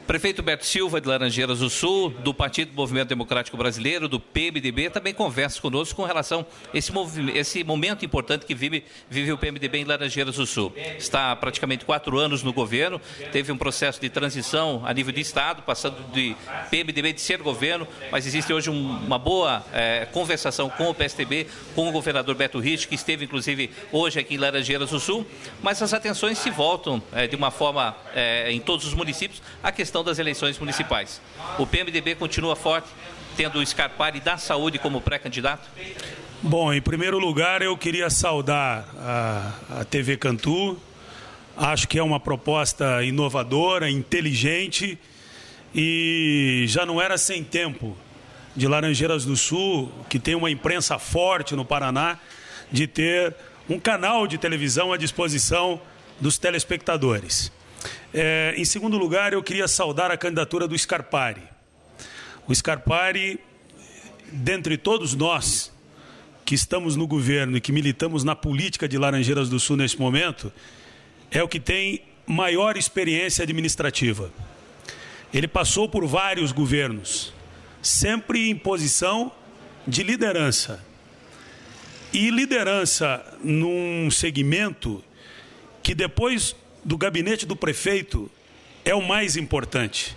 Prefeito Beto Silva, de Laranjeiras do Sul, do Partido do Movimento Democrático Brasileiro, do PMDB, também conversa conosco com relação a esse momento importante que vive o PMDB em Laranjeiras do Sul. Está há praticamente 4 anos no governo, teve um processo de transição a nível de Estado, passando de PMDB de ser governo, mas existe hoje uma boa conversação com o PSDB, com o governador Beto Richa, que esteve inclusive hoje aqui em Laranjeiras do Sul, mas as atenções se voltam de uma forma em todos os municípios à questão das eleições municipais. O PMDB continua forte, tendo o Scarpari da Saúde como pré-candidato? Bom, em primeiro lugar, eu queria saudar a TV Cantu. Acho que é uma proposta inovadora, inteligente, e já não era sem tempo de Laranjeiras do Sul, que tem uma imprensa forte no Paraná, de ter um canal de televisão à disposição dos telespectadores. Em segundo lugar, eu queria saudar a candidatura do Scarpari. O Scarpari, dentre todos nós que estamos no governo e que militamos na política de Laranjeiras do Sul nesse momento, é o que tem maior experiência administrativa. Ele passou por vários governos, sempre em posição de liderança. E liderança num segmento que depois do gabinete do prefeito é o mais importante,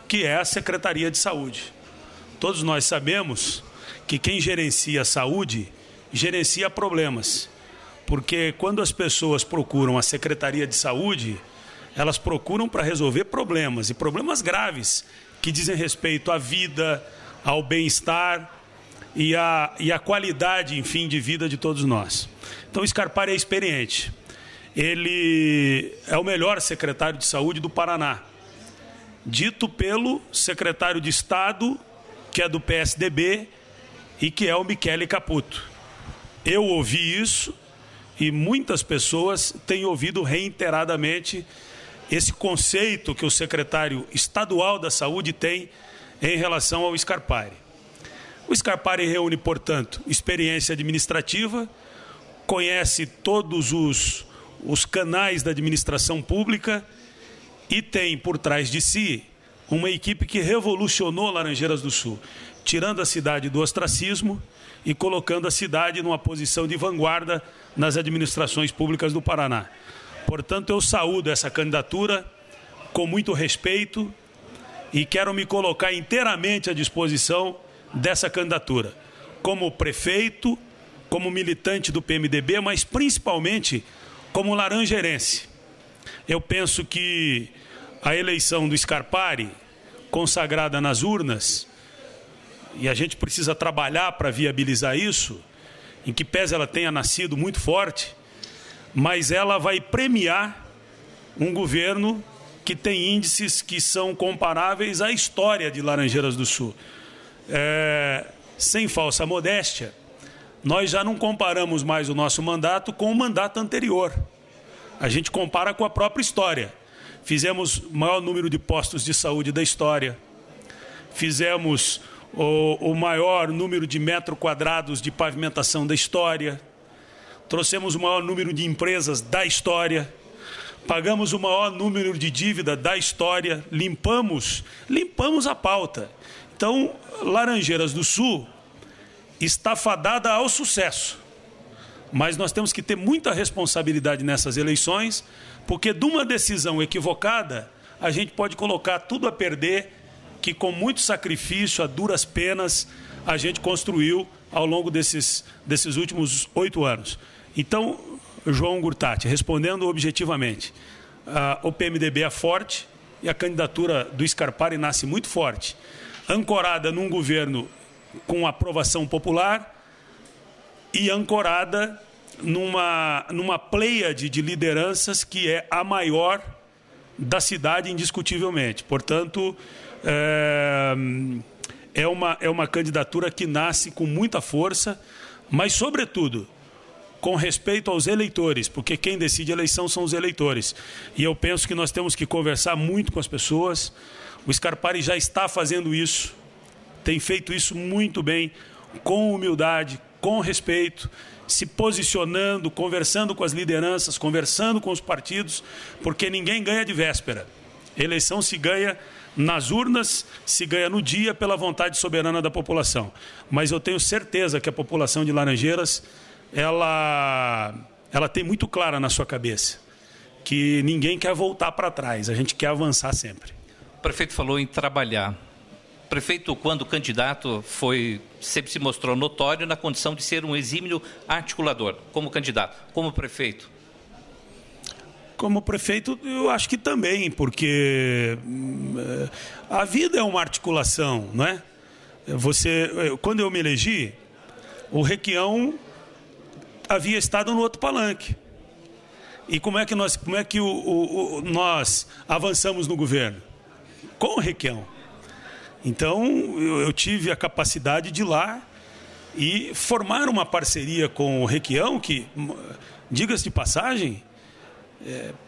que é a Secretaria de Saúde. Todos nós sabemos que quem gerencia a saúde gerencia problemas, porque quando as pessoas procuram a Secretaria de Saúde, elas procuram para resolver problemas, e problemas graves, que dizem respeito à vida, ao bem-estar e à qualidade, enfim, de vida de todos nós. Então o Scarpari é experiente. Ele é o melhor secretário de saúde do Paraná, dito pelo secretário de Estado, que é do PSDB, e que é o Michele Caputo. Eu ouvi isso e muitas pessoas têm ouvido reiteradamente esse conceito que o secretário estadual da Saúde tem em relação ao Scarpari. O Scarpari reúne, portanto, experiência administrativa, conhece todos os canais da administração pública e tem por trás de si uma equipe que revolucionou Laranjeiras do Sul, tirando a cidade do ostracismo e colocando a cidade numa posição de vanguarda nas administrações públicas do Paraná. Portanto, eu saúdo essa candidatura com muito respeito e quero me colocar inteiramente à disposição dessa candidatura, como prefeito, como militante do PMDB, mas principalmente como laranjeirense. Eu penso que a eleição do Scarpari, consagrada nas urnas, e a gente precisa trabalhar para viabilizar isso, em que pese ela tenha nascido muito forte, mas ela vai premiar um governo que tem índices que são comparáveis à história de Laranjeiras do Sul. Sem falsa modéstia, nós já não comparamos mais o nosso mandato com o mandato anterior. A gente compara com a própria história. Fizemos o maior número de postos de saúde da história. Fizemos o maior número de metros quadrados de pavimentação da história. Trouxemos o maior número de empresas da história. Pagamos o maior número de dívida da história. Limpamos a pauta. Então, Laranjeiras do Sul está fadada ao sucesso. Mas nós temos que ter muita responsabilidade nessas eleições, porque de uma decisão equivocada, a gente pode colocar tudo a perder, que com muito sacrifício, a duras penas, a gente construiu ao longo desses últimos 8 anos. Então, João Gurtati, respondendo objetivamente, o PMDB é forte e a candidatura do Scarpari nasce muito forte, ancorada num governo com aprovação popular e ancorada numa pleiade de lideranças que é a maior da cidade, indiscutivelmente. Portanto, é uma candidatura que nasce com muita força, mas, sobretudo, com respeito aos eleitores, porque quem decide a eleição são os eleitores. E eu penso que nós temos que conversar muito com as pessoas. O Scarpari já está fazendo isso, tem feito isso muito bem, com humildade, com respeito, se posicionando, conversando com as lideranças, conversando com os partidos, porque ninguém ganha de véspera. Eleição se ganha nas urnas, se ganha no dia pela vontade soberana da população. Mas eu tenho certeza que a população de Laranjeiras, ela tem muito clara na sua cabeça que ninguém quer voltar para trás, a gente quer avançar sempre. O prefeito falou em trabalhar. O prefeito, quando candidato, sempre se mostrou notório na condição de ser um exímio articulador, como candidato, como prefeito. Como prefeito, eu acho que também, porque a vida é uma articulação, não é? Quando eu me elegi, o Requião havia estado no outro palanque. E como é que nós avançamos no governo? Com o Requião. Então, eu tive a capacidade de ir lá e formar uma parceria com o Requião, que, diga-se de passagem,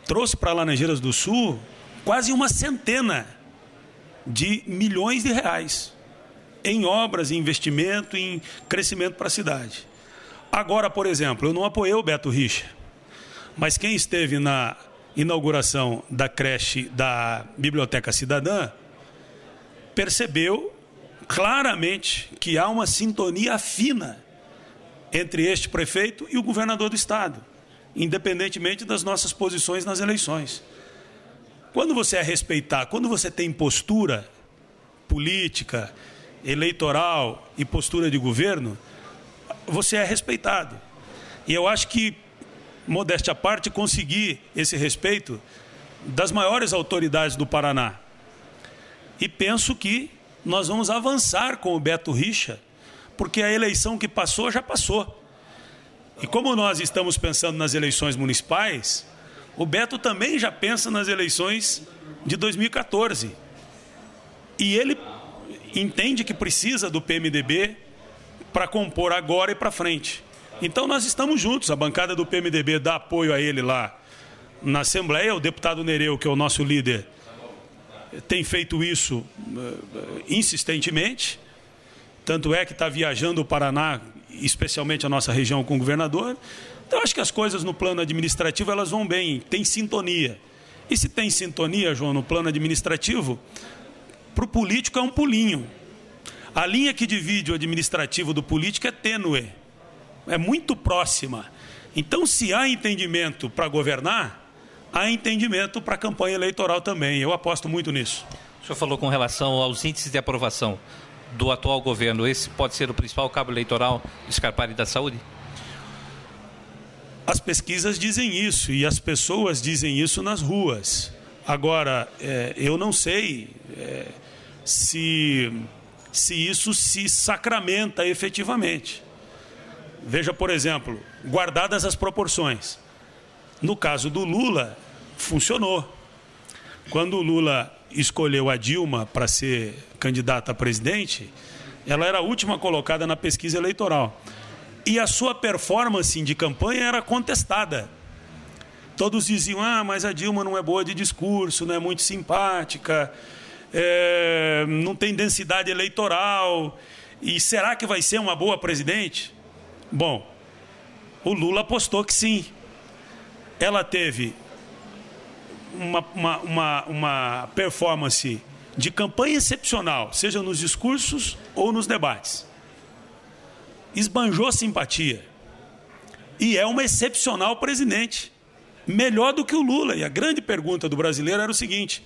trouxe para Laranjeiras do Sul quase 100 de milhões de reais em obras, em investimento, em crescimento para a cidade. Agora, por exemplo, eu não apoiei o Beto Richa, mas quem esteve na inauguração da creche da Biblioteca Cidadã percebeu claramente que há uma sintonia fina entre este prefeito e o governador do estado, independentemente das nossas posições nas eleições. Quando você é respeitar, quando você tem postura política, eleitoral e postura de governo, você é respeitado. E eu acho que, modéstia à parte, consegui esse respeito das maiores autoridades do Paraná. E penso que nós vamos avançar com o Beto Richa, porque a eleição que passou já passou. E como nós estamos pensando nas eleições municipais, o Beto também já pensa nas eleições de 2014. E ele entende que precisa do PMDB para compor agora e para frente. Então nós estamos juntos, a bancada do PMDB dá apoio a ele lá na Assembleia, o deputado Nereu, que é o nosso líder, tem feito isso insistentemente, tanto é que está viajando o Paraná, especialmente a nossa região, com o governador. Então acho que as coisas no plano administrativo elas vão bem, tem sintonia. E se tem sintonia, João, no plano administrativo, para o político é um pulinho. A linha que divide o administrativo do político é tênue, é muito próxima. Então, se há entendimento para governar, há entendimento para a campanha eleitoral também. Eu aposto muito nisso. O senhor falou com relação aos índices de aprovação do atual governo. Esse pode ser o principal cabo eleitoral do Scarpari da Saúde? As pesquisas dizem isso e as pessoas dizem isso nas ruas. Agora, eu não sei se isso se sacramenta efetivamente. Veja, por exemplo, guardadas as proporções. No caso do Lula, funcionou. Quando o Lula escolheu a Dilma para ser candidata a presidente, ela era a última colocada na pesquisa eleitoral. E a sua performance de campanha era contestada. Todos diziam, mas a Dilma não é boa de discurso, não é muito simpática, não tem densidade eleitoral, e será que vai ser uma boa presidente? Bom, o Lula apostou que sim. Ela teve uma performance de campanha excepcional, seja nos discursos ou nos debates. Esbanjou simpatia. E é uma excepcional presidente. Melhor do que o Lula. E a grande pergunta do brasileiro era o seguinte: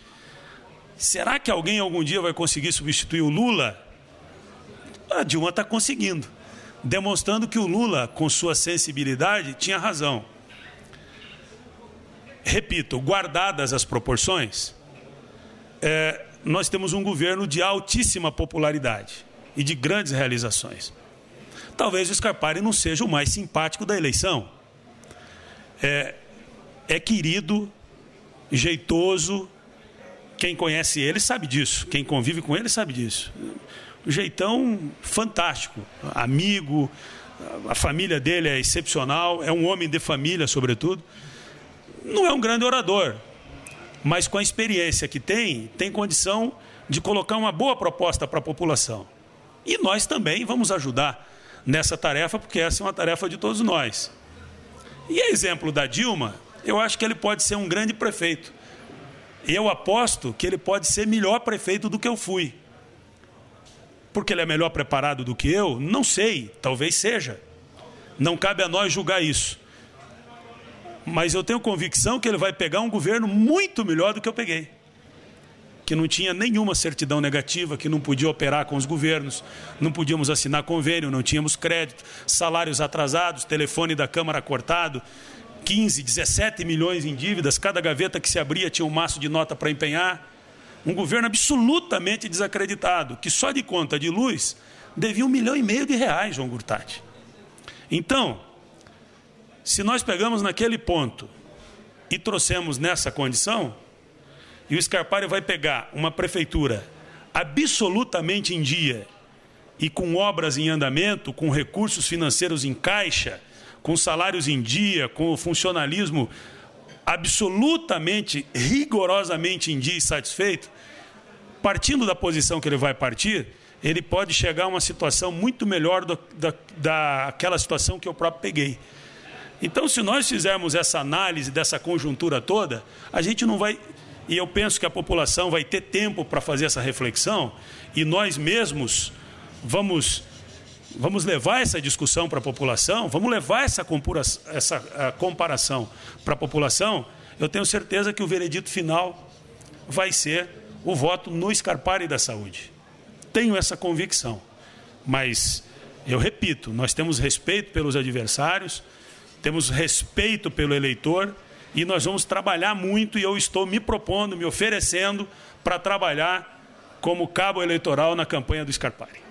será que alguém algum dia vai conseguir substituir o Lula? A Dilma está conseguindo, demonstrando que o Lula, com sua sensibilidade, tinha razão. Repito, guardadas as proporções, nós temos um governo de altíssima popularidade e de grandes realizações. Talvez o Scarpari não seja o mais simpático da eleição. É querido, jeitoso, quem conhece ele sabe disso, quem convive com ele sabe disso. Um jeitão fantástico, amigo, a família dele é excepcional, é um homem de família, sobretudo. Não é um grande orador, mas com a experiência que tem condição de colocar uma boa proposta para a população. E nós também vamos ajudar nessa tarefa, porque essa é uma tarefa de todos nós. E a exemplo da Dilma, eu acho que ele pode ser um grande prefeito. eu aposto que ele pode ser melhor prefeito do que eu fui. Porque ele é melhor preparado do que eu? Não sei, talvez seja. Não cabe a nós julgar isso. Mas eu tenho convicção que ele vai pegar um governo muito melhor do que eu peguei. Que não tinha nenhuma certidão negativa, que não podia operar com os governos, não podíamos assinar convênio, não tínhamos crédito, salários atrasados, telefone da Câmara cortado, 15, 17 milhões em dívidas, cada gaveta que se abria tinha um maço de nota para empenhar. Um governo absolutamente desacreditado, que só de conta de luz devia R$1,5 milhão, João Gurtati. Então, se nós pegamos naquele ponto e trouxemos nessa condição, e o Scarpari vai pegar uma prefeitura absolutamente em dia e com obras em andamento, com recursos financeiros em caixa, com salários em dia, com o funcionalismo absolutamente, rigorosamente em dia e satisfeito, partindo da posição que ele vai partir, ele pode chegar a uma situação muito melhor daquela situação que eu próprio peguei. Então, se nós fizermos essa análise dessa conjuntura toda, a gente não vai... E eu penso que a população vai ter tempo para fazer essa reflexão, e nós mesmos vamos levar essa discussão para a população, vamos levar essa comparação para a população. Eu tenho certeza que o veredito final vai ser o voto no Scarpari da Saúde. Tenho essa convicção. Mas, eu repito, nós temos respeito pelos adversários, temos respeito pelo eleitor, e nós vamos trabalhar muito, e eu estou me propondo, me oferecendo para trabalhar como cabo eleitoral na campanha do Scarpari.